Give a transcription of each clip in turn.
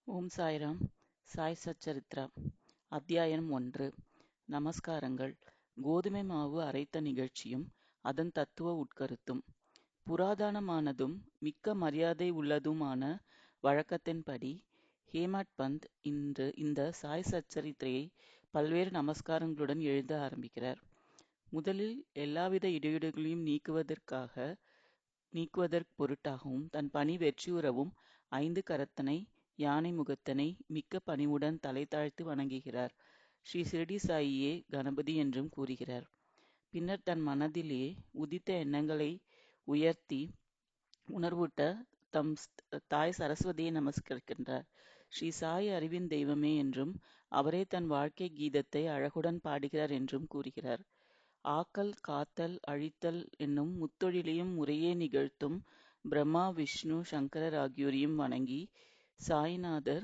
ஓம் சாய்ராம். சாய் சச்சரித்ரா அத்தியாயம் 1. நமஸ்காரங்கள். கோதுமை மாவு அரைத்த நிகழ்ச்சியும் அதன் தத்துவ உட்கருத்தும். புராதனமானதும் மிக்க மரியாதை உள்ளதுமான வழக்கத்தின்படி ஹேமட் பந்த் இன்று இந்த சாய் சச்சரித்திரையை பல்வேறு நமஸ்காரங்களுடன் எழுத ஆரம்பிக்கிறார். முதலில் எல்லாவித இடையூறுகளையும் நீக்குவதற் பொருட்டாகவும் தன் பணி வெற்றியுறவும் 5 கரத்தனை யானை முகத்தனை மிக்க பணிவுடன் தலை தாழ்த்தி வணங்குகிறார். ஸ்ரீ சிரடி சாயியே கணபதி என்றும் கூறுகிறார். பின்னர் தன் மனதிலே உதித்த எண்ணங்களை உயர்த்தி உணர்வூட்ட தம் தாய் சரஸ்வதியை நமஸ்கரிக்கின்றார். ஸ்ரீ சாய் அறிவின் தெய்வமே என்றும் அவரே தன் வாழ்க்கை கீதத்தை அழகுடன் பாடுகிறார் என்றும் கூறுகிறார். ஆக்கல், காத்தல், அழித்தல் என்னும் முத்தொழிலையும் முறையே நிகழ்த்தும் பிரம்மா, விஷ்ணு, சங்கரர் ஆகியோரையும் வணங்கி சாய்நாதர்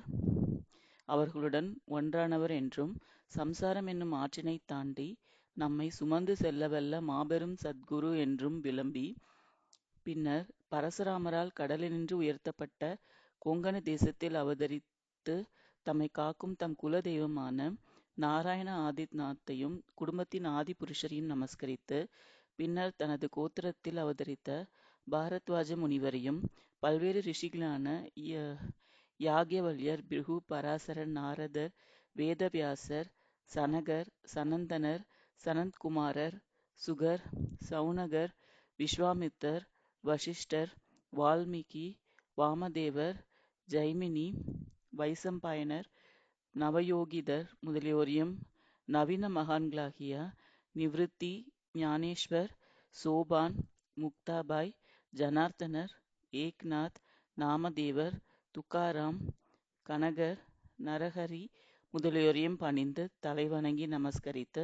அவர்களுடன் ஒன்றானவர் என்றும் சம்சாரம் என்னும் ஆற்றினைத் தாண்டி நம்மை சுமந்து செல்லவல்ல மாபெரும் சத்குரு என்றும் விளம்பி, பின்னர் பரசுராமரால் கடலினின்று உயர்த்தப்பட்ட கொங்கண தேசத்தில் அவதரித்து தம்மை காக்கும் தம் குல தெய்வமான நாராயண ஆதிநாத்தையும் குடும்பத்தின் ஆதி புருஷரையும் நமஸ்கரித்து, பின்னர் தனது கோத்திரத்தில் அவதரித்த பாரத்வாஜ முனிவரையும் பல்வேறு ரிஷிகளான யாக்ஞவல்யர், பிருகு, பராசரர், நாரதர், வேதவியாசர், சனகர், சனந்தனர், சனத்குமாரர், சுகர், சௌனகர், விஸ்வாமித்தர், வசிஷ்டர், வால்மீகி, வாமதேவர், ஜைமினி, வைசம்பாயனர், நவயோகிதர் முதலியோரையும் நவீன மகான்களாகிய நிவ்ருத்தி, ஞானேஸ்வர், சோபான், முக்தாபாய், ஜனார்த்தனர், ஏக்நாத், நாமதேவர், துக்காராம், கனகர், நரஹரி முதலியோரையும் பணிந்து தலைவணங்கி நமஸ்கரித்து,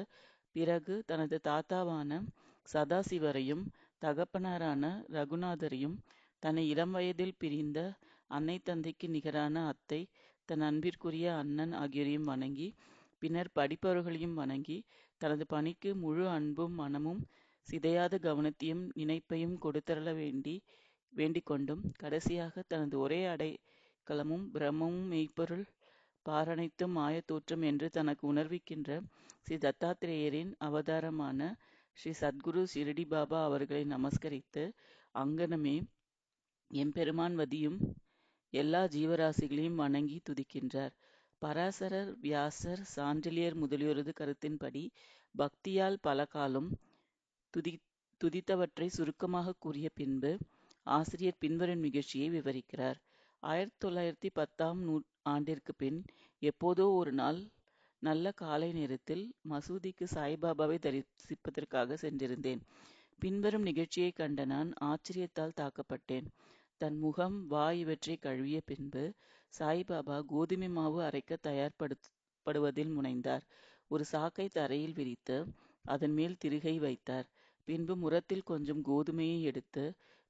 பிறகு தனது தாத்தாவான சதாசிவரையும் தகப்பனாரான ரகுநாதரையும் தன்னை இளம் வயதில் பிரிந்த அன்னை தந்தைக்கு நிகரான அத்தை, தன் அன்பிற்குரிய அண்ணன் ஆகியோரையும் வணங்கி, பின்னர் படிப்பவர்களையும் வணங்கி, தனது பணிக்கு முழு அன்பும் மனமும் சிதையாத கவனத்தையும் நினைப்பையும் கொடுத்தருள வேண்டிக் கொண்டும், கடைசியாக தனது ஒரே அடைக்கலமும் பிரம்மமும் மெய்ப்பொருள் பாரனைத்தும் மாயத்தோற்றம் என்று தனக்கு உணர்விக்கின்ற ஸ்ரீ தத்தாத்திரேயரின் அவதாரமான ஸ்ரீ சத்குரு ஷிரடி பாபா அவர்களை நமஸ்கரித்து, அங்கனமே எம்பெருமான் வதியும் எல்லா ஜீவராசிகளையும் வணங்கி துதிக்கின்றார். பராசரர், வியாசர், சாண்டில்யர் முதலியோரது கருத்தின்படி பக்தியால் பல காலம் துதித்தவற்றை சுருக்கமாக கூறிய பின்பு ஆசிரியர் பின்வரும் நிகழ்ச்சியை விவரிக்கிறார். 1910ஆம் ஆண்டிற்கு பின் எப்போதோ ஒரு நாள் நல்ல காலை நேரத்தில் மசூதிக்கு சாய்பாபாவை தரிசிப்பதற்காக சென்றிருந்தேன். பின்வரும் நிகழ்ச்சியை கண்ட நான் ஆச்சரியத்தால் தாக்கப்பட்டேன். தன் முகம், வாய் இவற்றை கழுவிய பின்பு சாய்பாபா கோதுமை மாவு அரைக்க தயார்படுவதில் முனைந்தார். ஒரு சாக்கை தரையில் விரித்து அதன் மேல் திருகை வைத்தார். பின்பு முரத்தில் கொஞ்சம் கோதுமையை எடுத்து,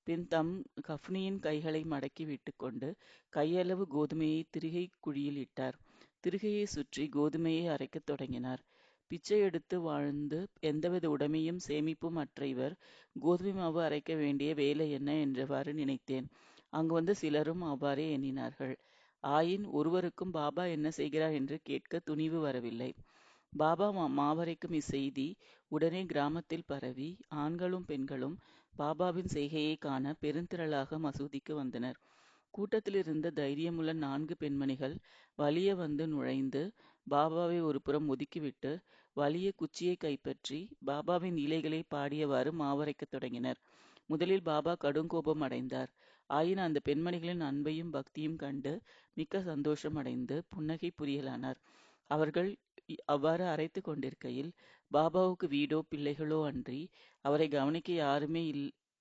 பின் தம் கஃப்னியின் கைகளை மடக்கி விட்டுக்கொண்டு கையளவு கோதுமையை திருகை குழியில் இட்டார். திருகையை சுற்றி கோதுமையை அரைக்கத் தொடங்கினார். பிச்சை எடுத்து வாழ்ந்து எந்தவித உடைமையும் சேமிப்பும் அற்ற இவர் கோதுமை மாவு அரைக்க வேண்டிய வேலை என்ன என்றவாறு நினைத்தேன். அங்கு வந்த சிலரும் அவ்வாறே எண்ணினார்கள். ஆயின் ஒருவருக்கும் பாபா என்ன செய்கிறார் என்று கேட்க துணிவு வரவில்லை. பாபா மாவரைக்கும் இச்செய்தி உடனே கிராமத்தில் பரவி, ஆண்களும் பெண்களும் பாபாவின் செய்கையை காண பெருந்திரளாக மசூதிக்கு வந்தனர். கூட்டத்தில் இருந்த தைரியமுள்ள 4 பெண்மணிகள் வலிய வந்து நுழைந்து பாபாவை ஒரு புறம் ஒதுக்கிவிட்டு வலிய குச்சியை கைப்பற்றி பாபாவின் லீலைகளை பாடியவாறு மாவரைக்கத் தொடங்கினர். முதலில் பாபா கடுங்கோபம் அடைந்தார். ஆயின் அந்த பெண்மணிகளின் அன்பையும் பக்தியும் கண்டு மிக்க சந்தோஷம் அடைந்து புன்னகை புரியலானார். அவர்கள் அவ்வாறு அரைத்து கொண்டிருக்கையில் பாபாவுக்கு வீடோ பிள்ளைகளோ அன்றி அவரை கவனிக்க யாருமே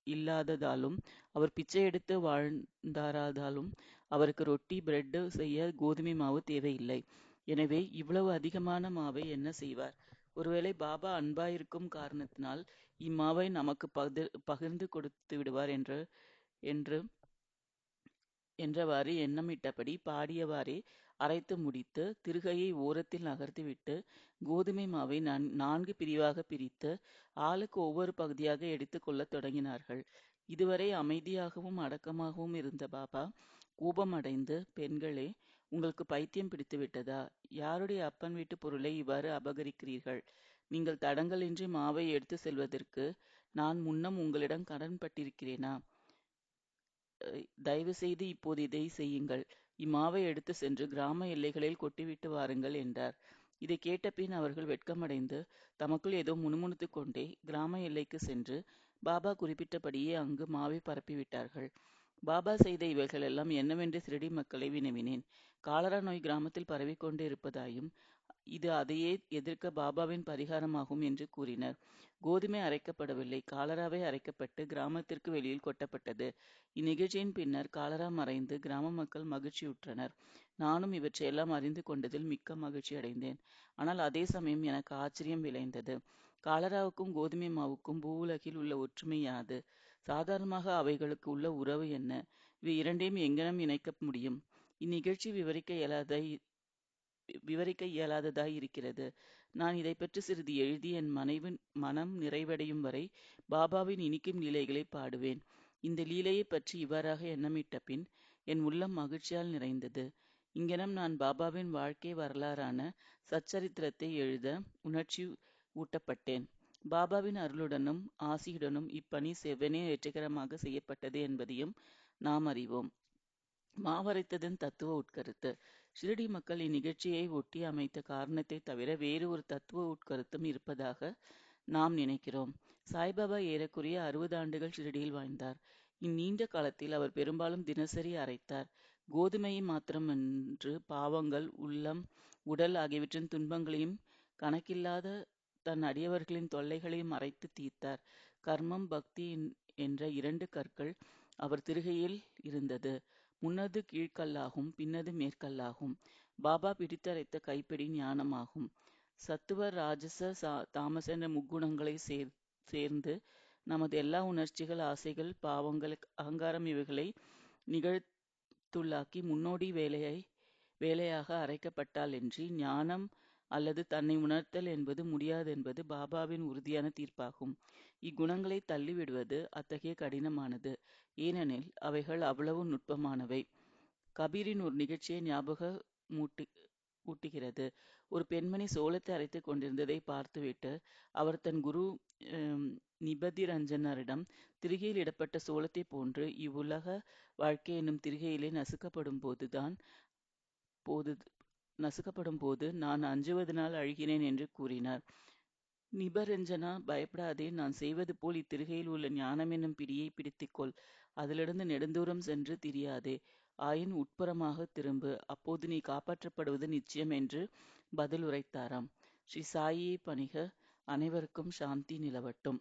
இல்லாததாலும், அவர் பிச்சை எடுத்து வாழ்ந்தாராதாலும் அவருக்கு ரொட்டி, பிரெட் செய்ய கோதுமை மாவு தேவையில்லை. எனவே இவ்வளவு அதிகமான மாவை என்ன செய்வார்? ஒருவேளை பாபா அன்பாயிருக்கும் காரணத்தினால் இம்மாவை நமக்கு பகிர்ந்து கொடுத்து விடுவார் என்றவாறு எண்ணமிட்டபடி பாடியவாறே அரைத்து முடித்து, திருகையை ஓரத்தில் நகர்த்திவிட்டு, கோதுமை மாவை 4 பிரிவாக பிரித்து ஆளுக்கு ஒவ்வொரு பகுதியாக எடுத்துக் கொள்ளத் தொடங்கினார்கள். இதுவரை அமைதியாகவும் அடக்கமாகவும் இருந்த பாபா கோபமடைந்து, பெண்களே, உங்களுக்கு பைத்தியம் பிடித்து விட்டதா? யாருடைய அப்பன் வீட்டு பொருளை இவ்வாறு அபகரிக்கிறீர்கள்? நீங்கள் தடங்கலின்றி மாவை எடுத்துச் செல்வதற்கு நான் முன்னம் உங்களிடம் கடன்பட்டிருக்கிறேனா? தயவு செய்து இப்போது இதை செய்யுங்கள். இம்மாவை எடுத்துச் சென்று கிராம எல்லைகளில் கொட்டிவிட்டு வாருங்கள் என்றார். இதைக் கேட்டபின் அவர்கள் வெட்கமடைந்து தமக்குள் ஏதோ முணுமுணுத்துக் கொண்டே கிராம எல்லைக்குச் சென்று பாபா குறிப்பிட்டபடியே அங்கு மாவை பரப்பிவிட்டார்கள். பாபா செய்த இவைகளெல்லாம் என்னவென்று சிரடி மக்களை வினவினேன். காலரா நோய் கிராமத்தில் பரவிக்கொண்டு இருப்பதாயும் இது அதையே எதிர்க்க பாபாவின் பரிகாரமாகும் என்று கூறினர். கோதுமை அரைக்கப்படவில்லை, காலராவே அரைக்கப்பட்டு கிராமத்திற்கு வெளியில் கொட்டப்பட்டது. இந்நிகழ்ச்சியின் பின்னர் காலரா மறைந்து கிராம மக்கள் மகிழ்ச்சியுற்றனர். நானும் இவற்றையெல்லாம் அறிந்து கொண்டதில் மிக்க மகிழ்ச்சி அடைந்தேன். ஆனால் அதே சமயம் எனக்கு ஆச்சரியம் விளைந்தது. காலராவுக்கும் கோதுமை மாவுக்கும் பூவுலகில் உள்ள ஒற்றுமை யாது? சாதாரணமாக அவைகளுக்கு உள்ள உறவு என்ன? இவை இரண்டையும் எங்ஙனம் இணைக்க முடியும்? இந்நிகழ்ச்சி விவரிக்க இயலாததாய் இருக்கிறது. நான் இதைப்பற்றி சிறிது எழுதி என் மனம் நிறைவடையும் வரை பாபாவின் இனிக்கும் லீலைகளைப் பாடுவேன். இந்த லீலையைப் பற்றி இவ்வாறாக எண்ணமிட்ட பின் என் உள்ளம் மகிழ்ச்சியால் நிறைந்தது. இங்ஙனம் நான் பாபாவின் வாழ்க்கை வரலாறான சச்சரித்திரத்தை எழுத உணர்ச்சி ஊட்டப்பட்டேன். பாபாவின் அருளுடனும் ஆசியுடனும் இப்பணி செவ்வனே வெற்றிகரமாக செய்யப்பட்டது என்பதையும் நாம் அறிவோம். மாவரைத்ததன் தத்துவ உட்கருத்து. ஷிரடி மக்கள் இந்நிகழ்ச்சியை ஒட்டி அமைத்த காரணத்தைத் தவிர வேறு ஒரு தத்துவ உட்கருத்தும் இருப்பதாக நாம் நினைக்கிறோம். சாய்பாபா ஏறக்குறைய 60 ஆண்டுகள் ஷிரடியில் வாழ்ந்தார். இந்நீண்ட காலத்தில் அவர் பெரும்பாலும் தினசரி அரைத்தார். கோதுமையை மாத்திரமன்று, பாவங்கள், உள்ளம், உடல் ஆகியவற்றின் துன்பங்களையும் கணக்கில்லாத தன் அடியவர்களின் தொல்லைகளையும் அரைத்துத் தீர்த்தார். கர்மம், பக்தி என்ற 2 கற்கள் அவர் திருகையில் இருந்தது. முன்னது கீழ்க்கல்லாகும், பின்னது மேற்கல்லாகும். பாபா பிடித்தரைத்த கைப்பிடி ஞானமாகும். சத்துவ, ராஜச, தாமச என்ற முக்குணங்களைச் சேர்ந்து நமது எல்லா உணர்ச்சிகள், ஆசைகள், பாவங்கள், அகங்காரம் இவைகளை நிகழ்த்துள்ளாக்கி முன்னோடி வேலையாக அரைக்கப்பட்டாலன்றி ஞானம் அல்லது தன்னை உணர்த்தல் என்பது முடியாதென்பது பாபாவின் உறுதியான தீர்ப்பாகும். இக்குணங்களைத் தள்ளிவிடுவது அத்தகைய கடினமானது. ஏனெனில் அவைகள் அவ்வளவு நுட்பமானவை. கபீரின் ஒரு நிகழ்ச்சியை ஞாபகமூட்டுகிறது. ஒரு பெண்மணி சோளத்தை அரைத்துக் கொண்டிருந்ததை பார்த்துவிட்டு அவர் தன் குரு நிபதிரஞ்சனரிடம், திரிகையில் இடப்பட்ட சோளத்தைப் போன்று இவ்வுலக வாழ்க்கை என்னும் திரிகையிலே நசுக்கப்படும் போது நான் அஞ்சுவதனால் அழுகிறேன் என்று கூறினார். நிபரஞ்சனா, பயப்படாதே, நான் செய்வது போல் இத்திரிகையில் உள்ள ஞானம் என்னும் பிடியைப் பிடித்துக்கொள். அதிலிருந்து நெடுந்தூரம் சென்று திரியாதே. ஆயின் உட்புறமாகத் திரும்பு. அப்போது நீ காப்பாற்றப்படுவது நிச்சயம் என்று பதில் உரைத்தாராம். ஸ்ரீ சாயியை பணிக. அனைவருக்கும் சாந்தி நிலவட்டும்.